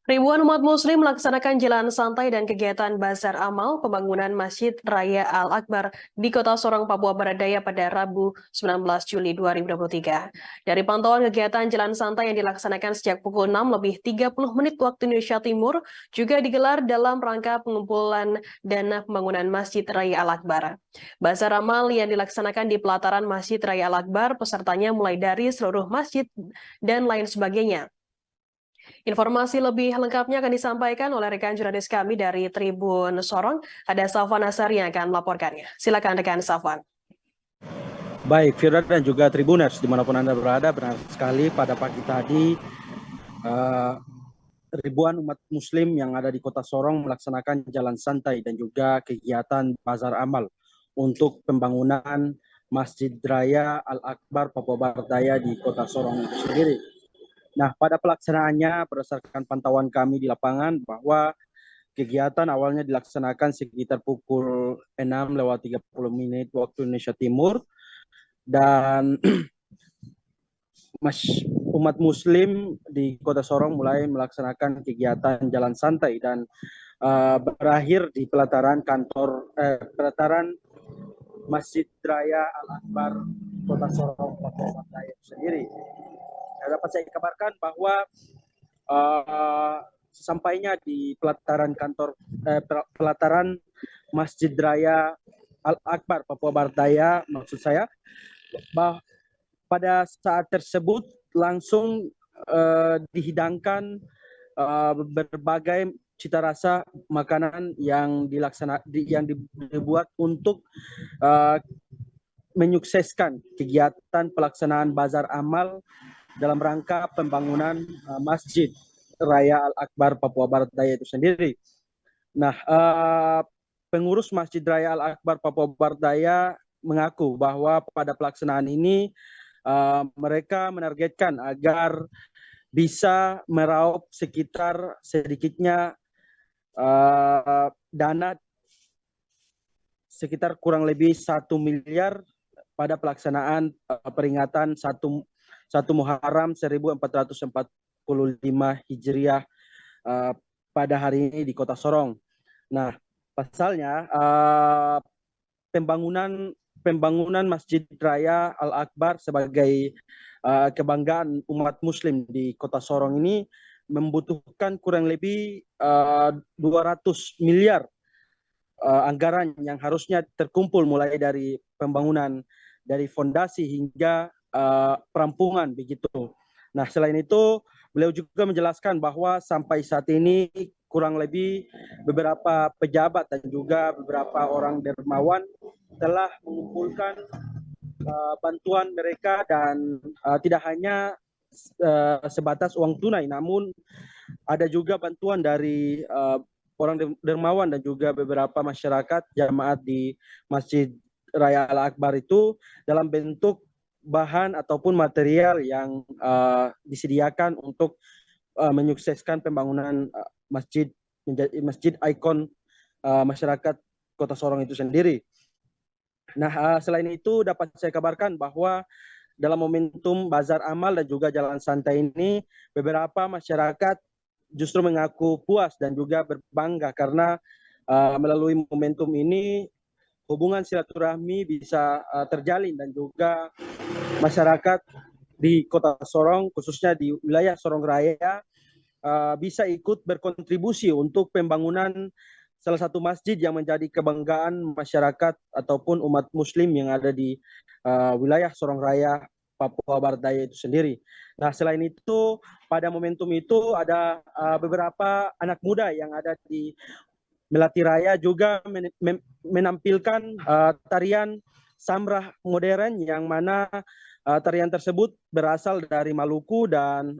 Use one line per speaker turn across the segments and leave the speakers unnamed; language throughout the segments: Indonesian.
Ribuan umat muslim melaksanakan jalan santai dan kegiatan bazar amal pembangunan Masjid Raya Al-Akbar di Kota Sorong, Papua Barat Daya pada Rabu 19 Juli 2023. Dari pantauan kegiatan jalan santai yang dilaksanakan sejak pukul 6 lebih 30 menit waktu Indonesia Timur juga digelar dalam rangka pengumpulan dana pembangunan Masjid Raya Al-Akbar. Bazar amal yang dilaksanakan di pelataran Masjid Raya Al-Akbar, pesertanya mulai dari seluruh masjid dan lain sebagainya. Informasi lebih lengkapnya akan disampaikan oleh rekan jurnalis kami dari Tribun Sorong. Ada Safwan Asari yang akan melaporkannya. Silakan rekan Safwan.
Baik, Firda dan juga Tribuners dimanapun Anda berada, benar sekali pada pagi tadi ribuan umat muslim yang ada di Kota Sorong melaksanakan jalan santai dan juga kegiatan bazar amal untuk pembangunan Masjid Raya Al-Akbar Papua Barat Daya di Kota Sorong itu sendiri. Nah, pada pelaksanaannya berdasarkan pantauan kami di lapangan bahwa kegiatan awalnya dilaksanakan sekitar pukul 6:30 waktu Indonesia Timur dan umat muslim di Kota Sorong mulai melaksanakan kegiatan jalan santai dan berakhir di pelataran pelataran Masjid Raya Al-Akbar Kota Sorong Papua Barat Daya sendiri. Dapat saya kabarkan bahwa sesampainya di pelataran Masjid Raya Al-Akbar Papua Barat Daya, maksud saya, bahwa pada saat tersebut langsung dihidangkan berbagai cita rasa makanan yang dibuat untuk menyukseskan kegiatan pelaksanaan bazar amal dalam rangka pembangunan Masjid Raya Al-Akbar Papua Barat Daya itu sendiri. Nah, pengurus Masjid Raya Al-Akbar Papua Barat Daya mengaku bahwa pada pelaksanaan ini mereka menargetkan agar bisa meraup sekitar sedikitnya dana sekitar kurang lebih 1 miliar pada pelaksanaan peringatan 1 Muharram 1445 Hijriah pada hari ini di Kota Sorong. Nah, pasalnya pembangunan Masjid Raya Al-Akbar sebagai kebanggaan umat muslim di Kota Sorong ini membutuhkan kurang lebih 200 miliar anggaran yang harusnya terkumpul mulai dari pembangunan dari fondasi hingga perampungan begitu. Nah, selain itu beliau juga menjelaskan bahwa sampai saat ini kurang lebih beberapa pejabat dan juga beberapa orang dermawan telah mengumpulkan bantuan mereka dan tidak hanya sebatas uang tunai, namun ada juga bantuan dari orang dermawan dan juga beberapa masyarakat jamaat di Masjid Raya Al-Akbar itu dalam bentuk bahan ataupun material yang disediakan untuk menyukseskan pembangunan masjid menjadi masjid ikon masyarakat Kota Sorong itu sendiri. Nah, selain itu dapat saya kabarkan bahwa dalam momentum bazar amal dan juga jalan santai ini, beberapa masyarakat justru mengaku puas dan juga berbangga karena melalui momentum ini hubungan silaturahmi bisa terjalin dan juga masyarakat di Kota Sorong, khususnya di wilayah Sorong Raya, bisa ikut berkontribusi untuk pembangunan salah satu masjid yang menjadi kebanggaan masyarakat ataupun umat muslim yang ada di wilayah Sorong Raya, Papua Barat Daya itu sendiri. Nah, selain itu, pada momentum itu ada beberapa anak muda yang ada di Melati Raya juga menampilkan tarian samrah modern yang mana tarian tersebut berasal dari Maluku dan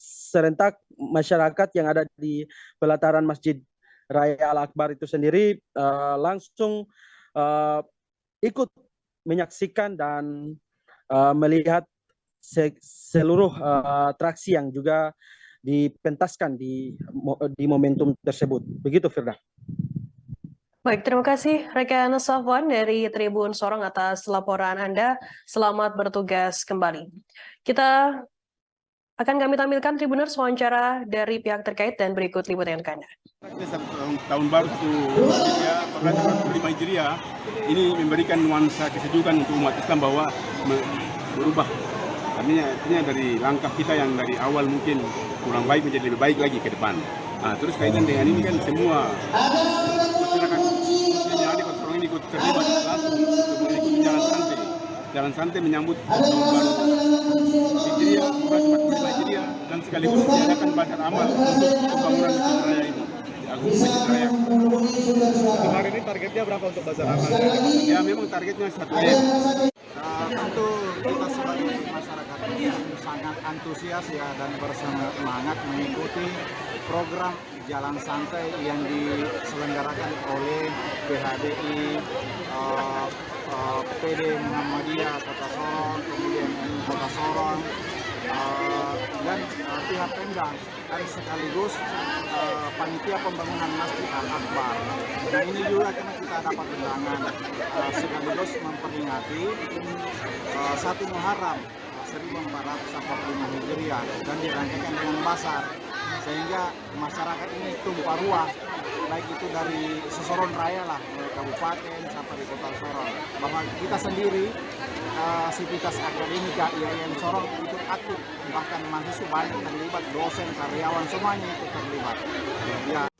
serentak masyarakat yang ada di pelataran Masjid Raya Al-Akbar itu sendiri langsung ikut menyaksikan dan melihat seluruh atraksi yang juga dipentaskan di momentum tersebut. Begitu, Firda.
Baik, terima kasih rekan Safwan dari Tribun Sorong atas laporan Anda. Selamat bertugas kembali. Kita Akan kami tampilkan Tribuners wawancara dari pihak terkait dan berikut liputan Anda.
Tahun baru 1445 Hijriah ini memberikan nuansa kesejukan untuk umat Islam bahwa berubah. Artinya dari langkah kita yang dari awal mungkin kurang baik menjadi lebih baik lagi ke depan. Nah, terus kaitan dengan ini kan semua masyarakat Muslim yang ada di Kota Sorong ini ikut terlibat langsung untuk mengikuti jalan santai menyambut tahun baru Hijriah 1445 Hijriah dan sekaligus diadakan bazar amal untuk pembangunan Masjid Raya ini. Masjid Raya.
Kemarin ini targetnya berapa untuk bazar amal?
Ya memang targetnya 1 M.
Tentu kita sebagai masyarakat Muslim sangat antusias ya dan bersemangat mengikuti program jalan santai yang diselenggarakan oleh PHDI, PD Muhammadiyah Kota Sorong, kemudian Kota Sorong, dan pihak Pemda dan sekaligus panitia pembangunan Masjid Al-Akbar. Nah ini juga karena kita dapat undangan sekaligus memperingati 1 Muharram 1445 Hijriah dan dirangkaikan dengan bazar sehingga masyarakat ini tumpah ruah baik itu dari Sorong Raya lah, kabupaten sampai di Kota Sorong, bahwa kita sendiri sivitas akademika IAIN Sorong ikut aktif, bahkan mahasiswa banyak terlibat, dosen, karyawan semuanya ikut terlibat. Ya.